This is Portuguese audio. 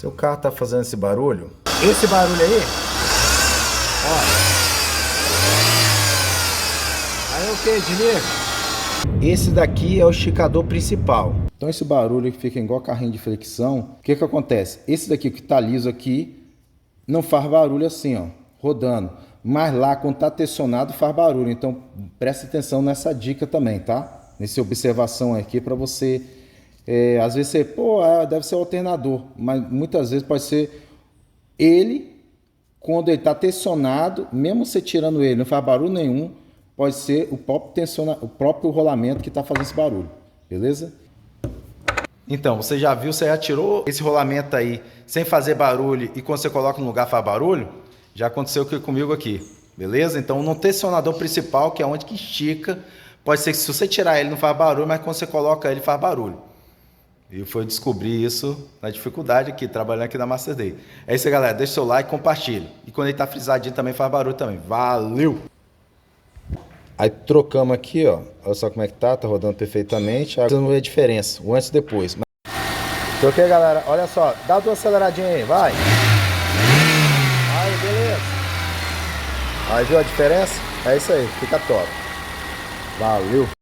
Seu carro tá fazendo esse barulho? Esse barulho aí? Ó. Aí o que, Diniz? Esse daqui é o esticador principal. Então esse barulho que fica igual carrinho de fricção, o que que acontece? Esse daqui que tá liso aqui, não faz barulho assim, ó, rodando. Mas lá, quando tá tensionado, faz barulho. Então presta atenção nessa dica também, tá? Nessa observação aqui para você... às vezes você, deve ser o alternador, mas muitas vezes pode ser ele, quando ele está tensionado, mesmo você tirando ele, não faz barulho nenhum, pode ser o próprio rolamento que está fazendo esse barulho, beleza? Então, você já viu, você já tirou esse rolamento aí sem fazer barulho e quando você coloca no lugar faz barulho? Já aconteceu comigo aqui, beleza? Então, no tensionador principal, que é onde que estica, pode ser que se você tirar ele não faz barulho, mas quando você coloca ele faz barulho. E foi descobrir isso na dificuldade aqui, trabalhando aqui na Master Day. É isso aí, galera. Deixa o seu like e compartilha. E quando ele tá frisadinho também faz barulho também. Valeu! Aí trocamos aqui, ó. Olha só como é que tá rodando perfeitamente. Agora vocês vão ver a diferença, o antes e depois. Troquei, galera. Olha só, dá uma aceleradinha aí, vai. Aí, beleza. Aí, viu a diferença? É isso aí, fica top. Valeu!